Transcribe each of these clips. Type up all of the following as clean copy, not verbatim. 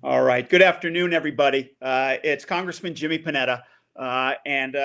All right. Good afternoon, everybody. It's Congressman Jimmy Panetta, and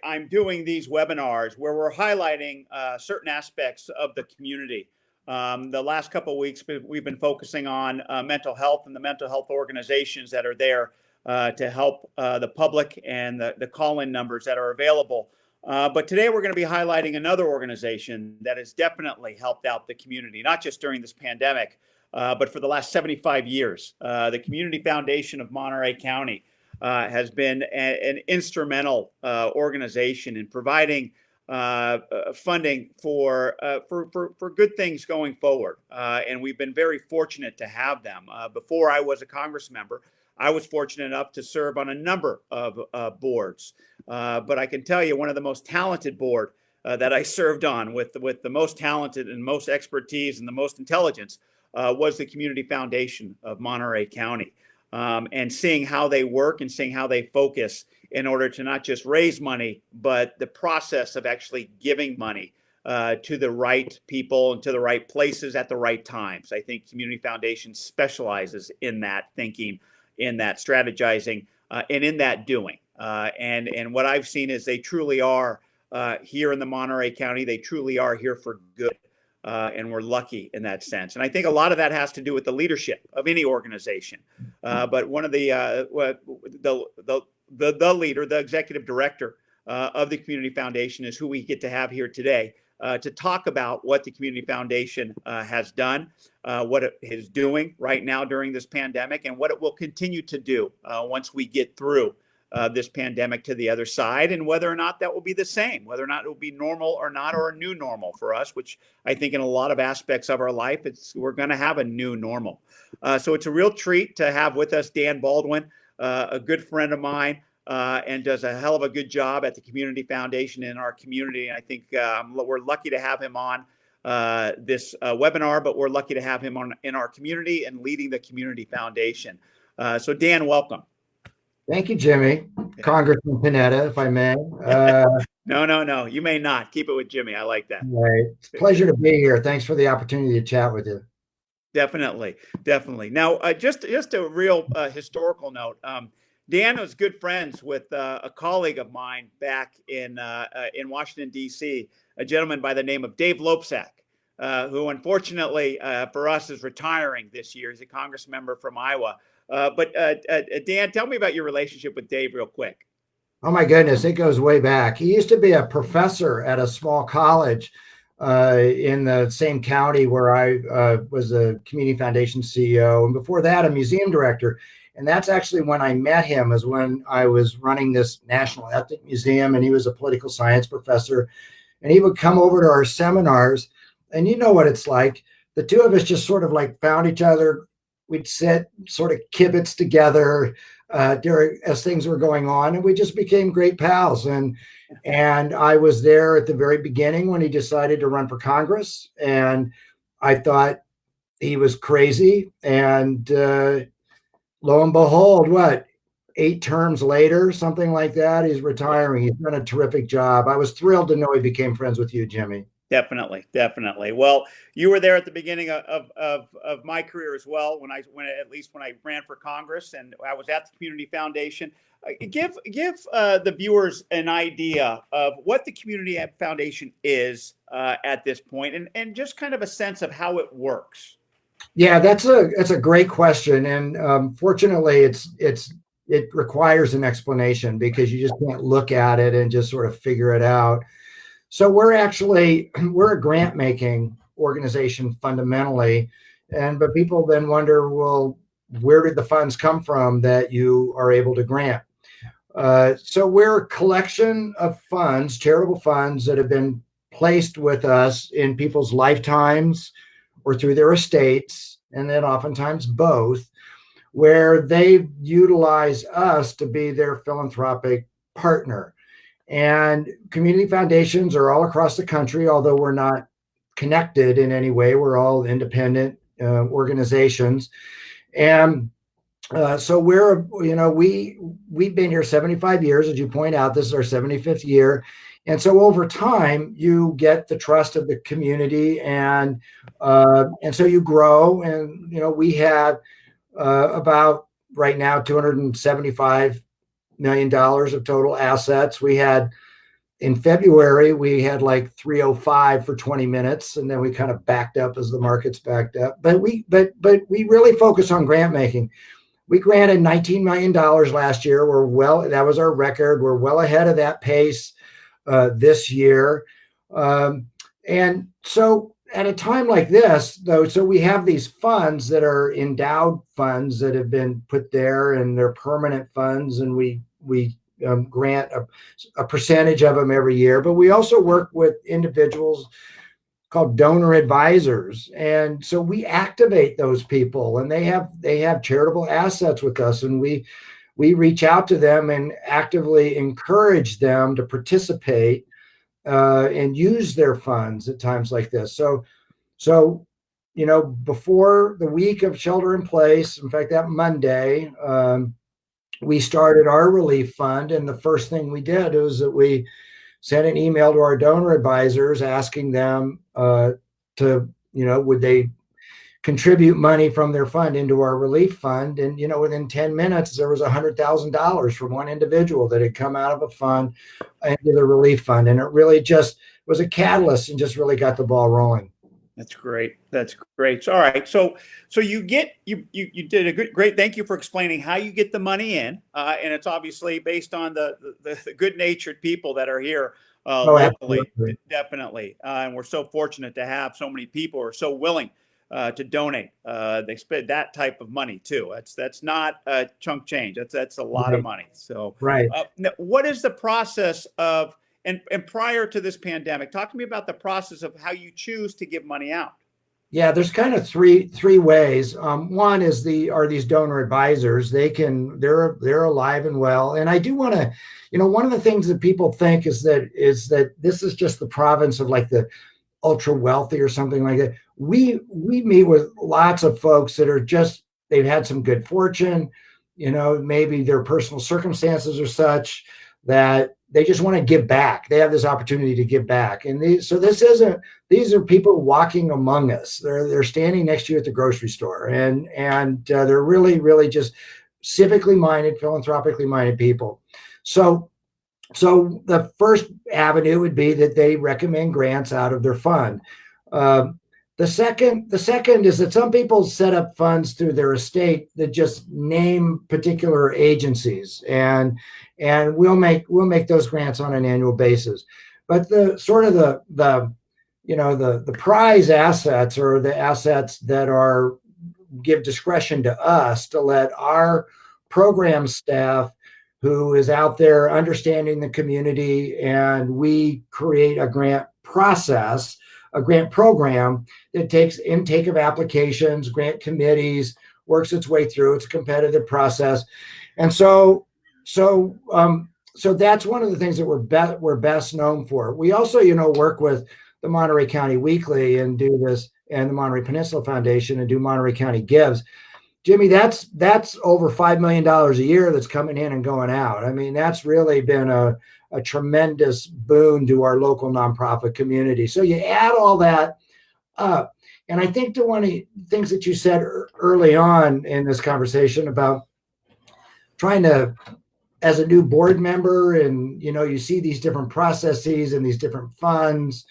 I'm doing these webinars where we're highlighting certain aspects of the community. The last couple of weeks, we've been focusing on mental health and the mental health organizations that are there to help the public and the call-in numbers that are available. But today we're going to be highlighting another organization that has definitely helped out the community, not just during this pandemic, but for the last 75 years. The Community Foundation of Monterey County has been an instrumental organization in providing funding for good things going forward. And we've been very fortunate to have them. Before I was a Congress member, I was fortunate enough to serve on a number of boards. But I can tell you one of the most talented board that I served on with the most talented and most expertise and the most intelligence was the Community Foundation of Monterey County. And seeing how they work and seeing how they focus in order to not just raise money, but the process of actually giving money to the right people and to the right places at the right times. I think Community Foundation specializes in that thinking, in that strategizing, and in that doing. And what I've seen is they truly are here in the Monterey County. They truly are here for good. And we're lucky in that sense. And I think a lot of that has to do with the leadership of any organization. But one of the leader, the executive director of the Community Foundation is who we get to have here today to talk about what the Community Foundation has done, what it is doing right now during this pandemic, and what it will continue to do once we get through this pandemic to the other side, and whether or not that will be the same, whether or not it will be normal or not, or a new normal for us, which I think in a lot of aspects of our life, we're going to have a new normal. So it's a real treat to have with us Dan Baldwin, a good friend of mine, and does a hell of a good job at the Community Foundation in our community. And I think we're lucky to have him on this webinar, but we're lucky to have him on in our community and leading the Community Foundation. So Dan, welcome. Thank you, Jimmy. Congressman Panetta, if I may. No. You may not. Keep it with Jimmy. I like that. Right. It's a pleasure to be here. Thanks for the opportunity to chat with you. Definitely. Now, just a real historical note. Dan was good friends with a colleague of mine back in Washington, D.C., a gentleman by the name of Dave Loebsack, who unfortunately for us is retiring this year. He's a Congress member from Iowa. But Dan, tell me about your relationship with Dave real quick. Oh, my goodness. It goes way back. He used to be a professor at a small college in the same county where I was a Community Foundation CEO. And before that, a museum director. And that's actually when I met him, is when I was running this National Ethnic Museum, and he was a political science professor. And he would come over to our seminars, and you know what it's like. The two of us just sort of like found each other. We'd sit sort of kibitz together as things were going on, and we just became great pals. And I was there at the very beginning when he decided to run for Congress, and I thought he was crazy. And lo and behold, 8 terms later, something like that, he's retiring. He's done a terrific job. I was thrilled to know he became friends with you, Jimmy. Definitely. Well, you were there at the beginning of my career as well, when I ran for Congress, and I was at the Community Foundation. Give the viewers an idea of what the Community Foundation is at this point, and just kind of a sense of how it works. Yeah, that's a great question, and fortunately, it requires an explanation, because you just can't look at it and just sort of figure it out. So we're a grant making organization fundamentally, but people then wonder, well, where did the funds come from that you are able to grant? So we're a collection of funds, charitable funds, that have been placed with us in people's lifetimes or through their estates, and then oftentimes both, where they utilize us to be their philanthropic partner. And community foundations are all across the country, although we're not connected in any way. We're all independent organizations. And so we've been here 75 years, as you point out. This is our 75th year. And so over time, you get the trust of the community, and so you grow. And we had about right now $275 million of total assets. We had in February, we had like 305 for 20 minutes, and then we kind of backed up as the markets backed up. But we really focus on grant making. We granted $19 million last year. That was our record. We're well ahead of that pace this year. And so at a time like this, though, so we have these funds that are endowed funds that have been put there, and they're permanent funds, and we grant a percentage of them every year. But we also work with individuals called donor advisors, and so we activate those people, and they have charitable assets with us, and we reach out to them and actively encourage them to participate and use their funds at times like this. So before the week of shelter in place, in fact, that Monday, we started our relief fund, and the first thing we did was that we sent an email to our donor advisors asking them would they contribute money from their fund into our relief fund. And, within 10 minutes, there was $100,000 from one individual that had come out of a fund into the relief fund. And it really just was a catalyst and just really got the ball rolling. That's great. That's great. So, all right. So you did a great. Thank you for explaining how you get the money in, and it's obviously based on the good-natured people that are here locally, absolutely. Definitely. And we're so fortunate to have so many people who are so willing to donate. They spend that type of money too. That's not chunk change. That's a lot of money. So, right. Now, what is the process of? And prior to this pandemic, talk to me about the process of how you choose to give money out. Yeah, there's kind of three ways. One is these donor advisors. They're alive and well. And I do want to, one of the things that people think is that this is just the province of like the ultra wealthy or something like that. We meet with lots of folks that are they've had some good fortune, maybe their personal circumstances are such that they just want to give back. They have this opportunity to give back. And these are people walking among us. They're standing next to you at the grocery store, and they're really, really just civically minded, philanthropically minded people. So the first avenue would be that they recommend grants out of their fund. The second is that some people set up funds through their estate that just name particular agencies, and we'll make those grants on an annual basis. But the prize assets, or the assets that give discretion to us to let our program staff, who is out there understanding the community, and we create a grant process, a grant program that takes intake of applications, grant committees, works its way through. It's a competitive process. And so that's one of the things that we're best known for. We also, work with the Monterey County Weekly and do this, and the Monterey Peninsula Foundation, and do Monterey County Gives. Jimmy, that's over $5 million a year that's coming in and going out. I mean, that's really been a tremendous boon to our local nonprofit community. So you add all that up. And I think one of the things that you said early on in this conversation about trying to, as a new board member, and you see these different processes and these different funds,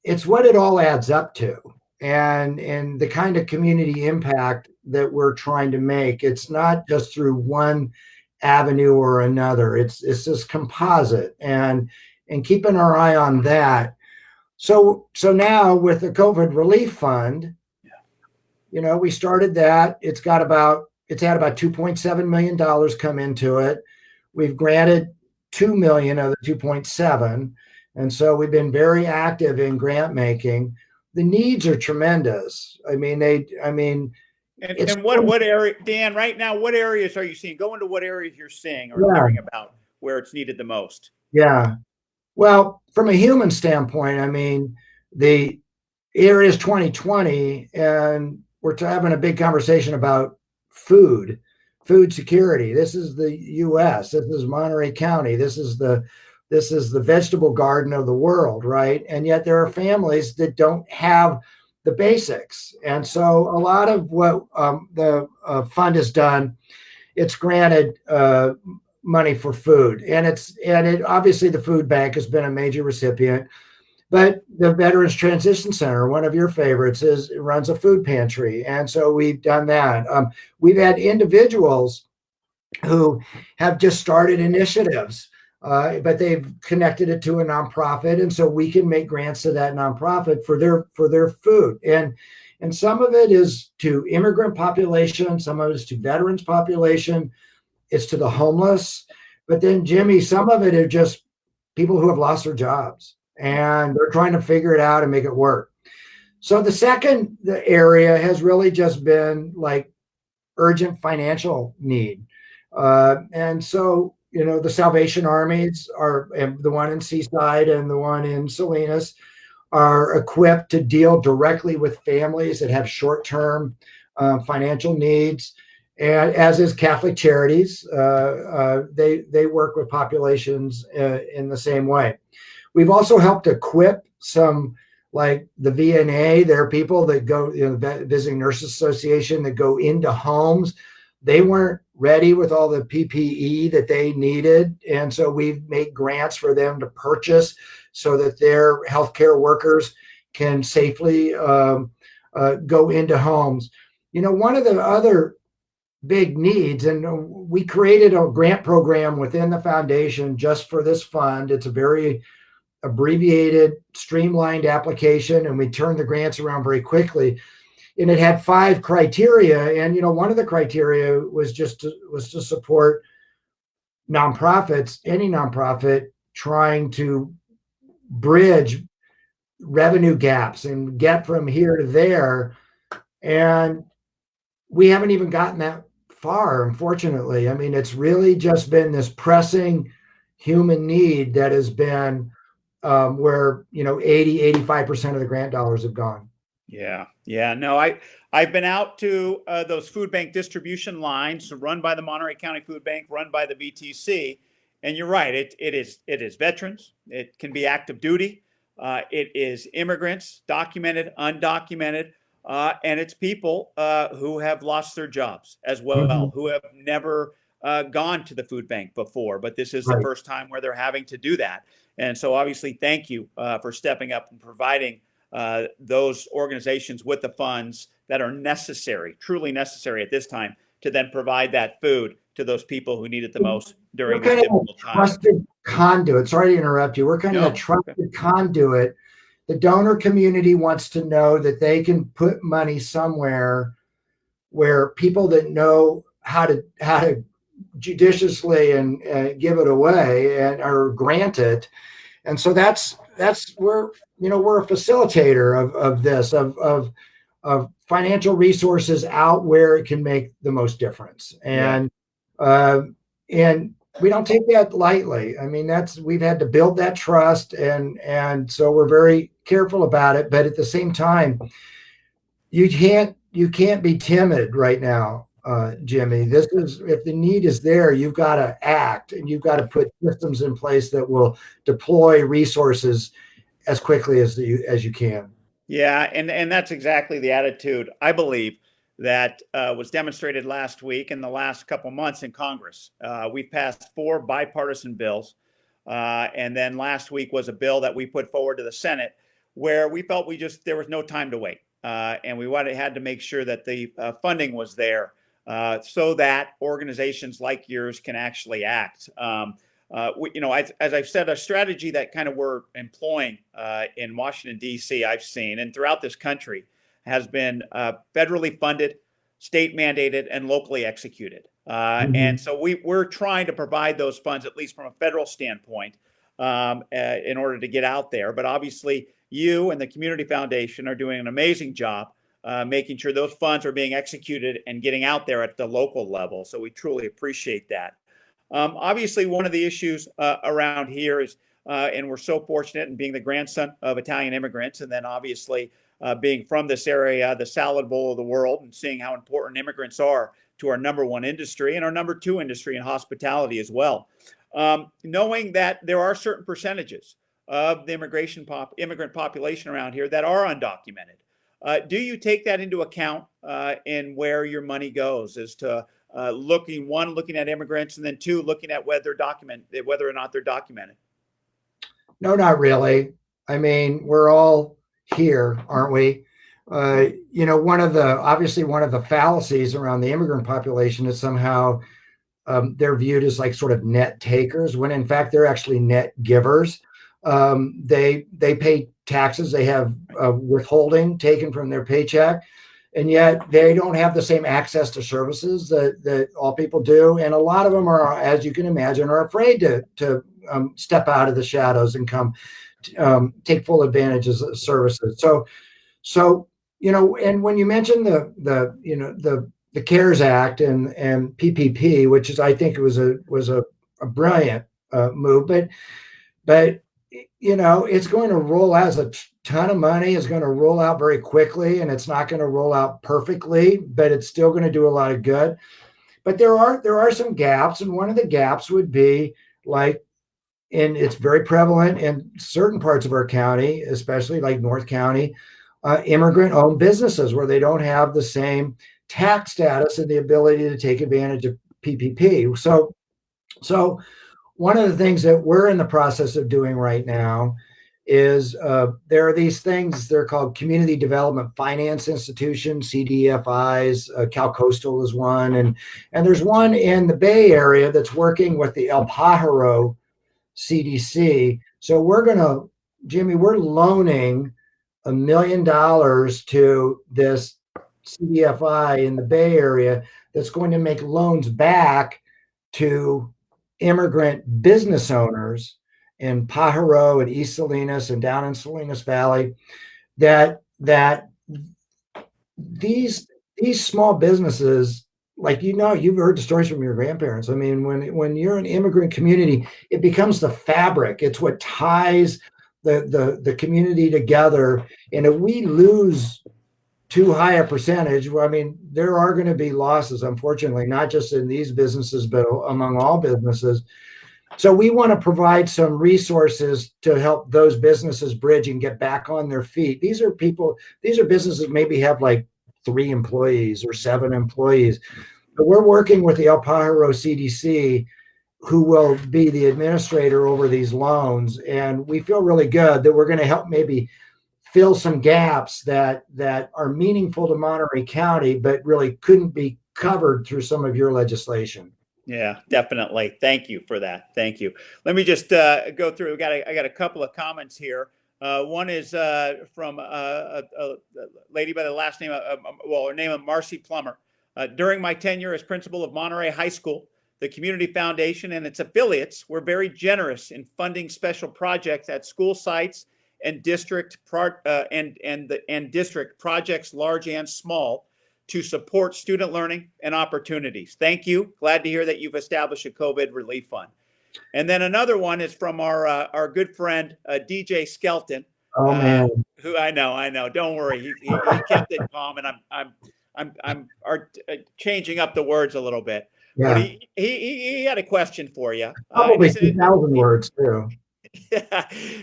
it's what it all adds up to, and the kind of community impact that we're trying to make. It's not just through one avenue or another. It's this composite, and keeping our eye on that. So now with the COVID relief fund, we started that. It's had about $2.7 million come into it. We've granted $2 million of the 2.7, and so we've been very active in grant making. The needs are tremendous. And what area, Dan, right now, what areas are you seeing? Go into what areas you're seeing or hearing about where it's needed the most. Yeah. Well, from a human standpoint, the year is 2020, and we're having a big conversation about food security. This is the U.S. This is Monterey County. This is the vegetable garden of the world, right? And yet there are families that don't have the basics. And so a lot of what the fund has done it's granted money for food, and it obviously the food bank has been a major recipient. But the Veterans Transition Center, one of your favorites, runs a food pantry, and so we've done that. We've had individuals who have just started initiatives, but they've connected it to a nonprofit, and so we can make grants to that nonprofit for their food. And some of it is to immigrant population, some of it is to veterans population, it's to the homeless. But then, Jimmy, some of it are just people who have lost their jobs and they're trying to figure it out and make it work. So the area has really just been like urgent financial need. And so, the Salvation Armies are, and the one in Seaside and the one in Salinas, are equipped to deal directly with families that have short-term financial needs. And as is Catholic Charities, they work with populations in the same way. We've also helped equip some, like the VNA. There are people that go, the Visiting Nurses Association, that go into homes. They weren't ready with all the PPE that they needed, and so we've made grants for them to purchase so that their healthcare workers can safely go into homes. One of the other big needs, and we created a grant program within the foundation just for this fund. It's a very abbreviated, streamlined application, and we turned the grants around very quickly. And it had 5 criteria, and one of the criteria was to support nonprofits, any nonprofit trying to bridge revenue gaps and get from here to there. And we haven't even gotten that far, unfortunately. I mean, it's really just been this pressing human need that has been where 85% of the grant dollars have gone. Yeah. No, I've been out to those food bank distribution lines run by the Monterey County Food Bank, run by the VTC, and you're right. It is veterans. It can be active duty. It is immigrants, documented, undocumented, and it's people who have lost their jobs as well, Mm-hmm. who have never gone to the food bank before, but this is the first time where they're having to do that. And so, obviously, thank you for stepping up and providing those organizations with the funds that are necessary, truly necessary at this time, to then provide that food to those people who need it the most during these difficult times. Trusted conduit. Sorry to interrupt you. We're kind of a trusted conduit. The donor community wants to know that they can put money somewhere where people that know how to judiciously and give it away and or grant it. And so that's where we're a facilitator of this, of financial resources out where it can make the most difference. And we don't take that lightly. I mean, we've had to build that trust, and so we're very careful about it. But at the same time, you can't be timid right now, Jimmy. If the need is there, you've got to act, and you've got to put systems in place that will deploy resources as quickly as you can. Yeah, and that's exactly the attitude, I believe, that was demonstrated last week and the last couple months in Congress. We passed 4 bipartisan bills, and then last week was a bill that we put forward to the Senate where we felt there was no time to wait, and we had to make sure that the funding was there so that organizations like yours can actually act. As I've said, a strategy that kind of we're employing in Washington, D.C., I've seen, and throughout this country, has been federally funded, state mandated, and locally executed. And so we're trying to provide those funds, at least from a federal standpoint, in order to get out there. But obviously, you and the Community Foundation are doing an amazing job making sure those funds are being executed and getting out there at the local level. So we truly appreciate that. Obviously, one of the issues around here is, and we're so fortunate in being the grandson of Italian immigrants, and then obviously being from this area, the salad bowl of the world, and seeing how important immigrants are to our number 1 industry and our number 2 industry in hospitality as well. Knowing that there are certain percentages of the immigrant population around here that are undocumented. Do you take that into account in where your money goes, as to looking at immigrants, and then two, looking at whether or not they're documented? No, not really. I mean, we're all here, aren't we? Obviously one of the fallacies around the immigrant population is somehow they're viewed as like sort of net takers, when in fact they're actually net givers. They pay taxes, they have withholding taken from their paycheck, and yet they don't have the same access to services that all people do. And a lot of them are, as you can imagine, are afraid to step out of the shadows and come take full advantage of services. So and when you mention the CARES Act and PPP, which is, I think it was a brilliant move, but it's going to roll out as a ton of money. It's going to roll out very quickly, and it's not going to roll out perfectly, but it's still going to do a lot of good. But there are some gaps, and one of the gaps would be like, and it's very prevalent in certain parts of our county, especially like North County, immigrant-owned businesses where they don't have the same tax status and the ability to take advantage of PPP. So one of the things that we're in the process of doing right now is there are these things, they're called Community Development Finance Institutions, CDFIs. Cal Coastal is one, and there's one in the Bay Area that's working with the El Pajaro CDC. So Jimmy, we're loaning $1 million to this CDFI in the Bay Area that's going to make loans back to immigrant business owners in Pajaro and East Salinas and down in Salinas Valley, that these small businesses, like, you've heard the stories from your grandparents. I mean, when you're an immigrant community, it becomes the fabric. It's what ties the community together. And if we lose too high a percentage, I mean, there are going to be losses, unfortunately, not just in these businesses, but among all businesses. So we want to provide some resources to help those businesses bridge and get back on their feet. These are businesses maybe have like 3 employees or 7 employees. But we're working with the El Pajaro CDC, who will be the administrator over these loans. And we feel really good that we're going to help maybe fill some gaps that are meaningful to Monterey County, but really couldn't be covered through some of your legislation. Yeah, definitely. Thank you for that. Thank you. Let me just go through. I got a couple of comments here. One is from a lady by the last name, her name of Marcy Plummer. During my tenure as principal of Monterey High School, the Community Foundation and its affiliates were very generous in funding special projects at school sites and district district projects, large and small, to support student learning and opportunities. Thank you. Glad to hear that you've established a COVID relief fund. And then another one is from our good friend DJ Skelton. Oh man, who I know. Don't worry, he kept it calm, and I'm changing up the words a little bit. Yeah. But he had a question for you. Probably 2,000 words too.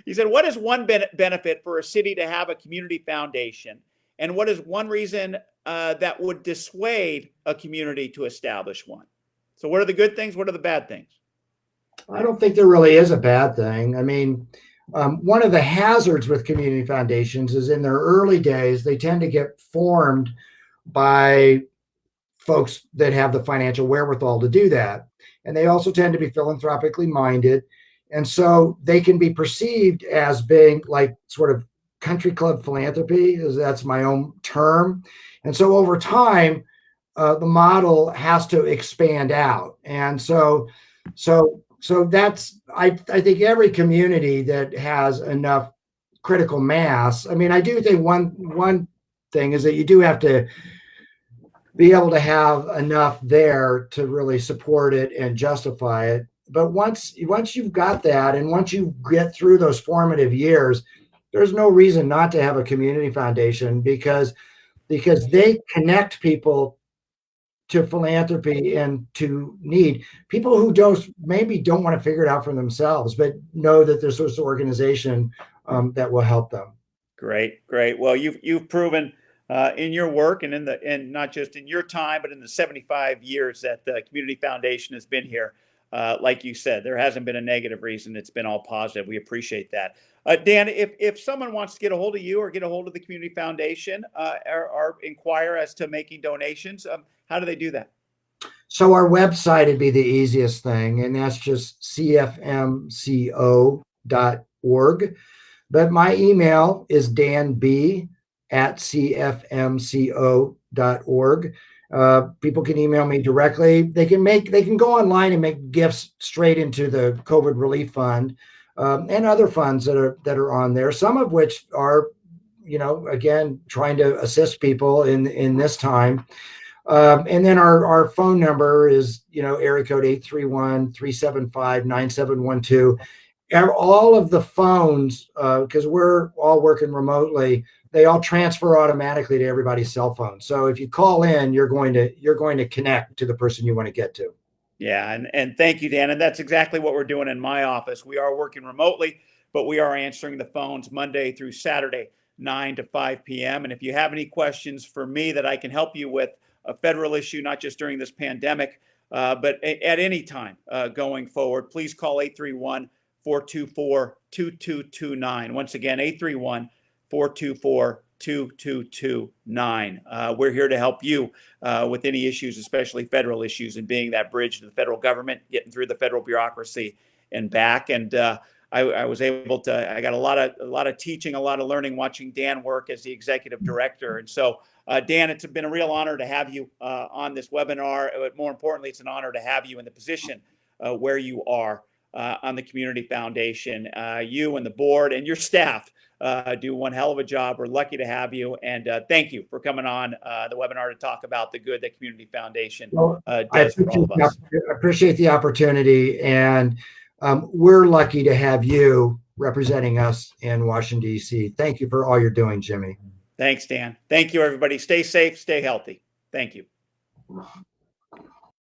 He said, what is one benefit for a city to have a community foundation? And what is one reason that would dissuade a community to establish one? So what are the good things? What are the bad things? I don't think there really is a bad thing. I mean, one of the hazards with community foundations is in their early days, they tend to get formed by folks that have the financial wherewithal to do that. And they also tend to be philanthropically minded. And so they can be perceived as being like sort of country club philanthropy, that's my own term. And so over time, the model has to expand out. And so that's, I think every community that has enough critical mass. I mean, I do think one thing is that you do have to be able to have enough there to really support it and justify it. But once you've got that, and once you get through those formative years, there's no reason not to have a community foundation, because they connect people to philanthropy and to need. People who maybe don't want to figure it out for themselves, but know that there's this organization that will help them. Great. Well, you've proven in your work and and not just in your time, but in the 75 years that the Community Foundation has been here. Like you said, there hasn't been a negative reason. It's been all positive. We appreciate that. Dan, if someone wants to get a hold of you or get a hold of the Community Foundation or inquire as to making donations, how do they do that? So our website would be the easiest thing, and that's just cfmco.org. But my email is danb@cfmco.org. People can email me directly. They can go online and make gifts straight into the COVID relief fund and other funds that are on there. Some of which are, again, trying to assist people in this time. And then our phone number is, area code 831-375-9712. All of the phones, because we're all working remotely, they all transfer automatically to everybody's cell phone. So if you call in, you're going to connect to the person you want to get to. Yeah, and thank you, Dan. And that's exactly what we're doing in my office. We are working remotely, but we are answering the phones Monday through Saturday, 9 to 5 p.m. And if you have any questions for me that I can help you with, a federal issue, not just during this pandemic, but at any time going forward, please call 831-424-2229. Once again, 831-424-2229. We're here to help you with any issues, especially federal issues, and being that bridge to the federal government, getting through the federal bureaucracy and back. And I was able to. I got a lot of teaching, a lot of learning, watching Dan work as the executive director. And so, Dan, it's been a real honor to have you on this webinar. But more importantly, it's an honor to have you in the position where you are on the Community Foundation. You and the board and your staff do one hell of a job. We're lucky to have you, and thank you for coming on the webinar to talk about the good that Community Foundation does for all of us. I appreciate the opportunity, and we're lucky to have you representing us in Washington, D.C. Thank you for all you're doing, Jimmy. Thanks, Dan. Thank you, everybody. Stay safe, stay healthy. Thank you.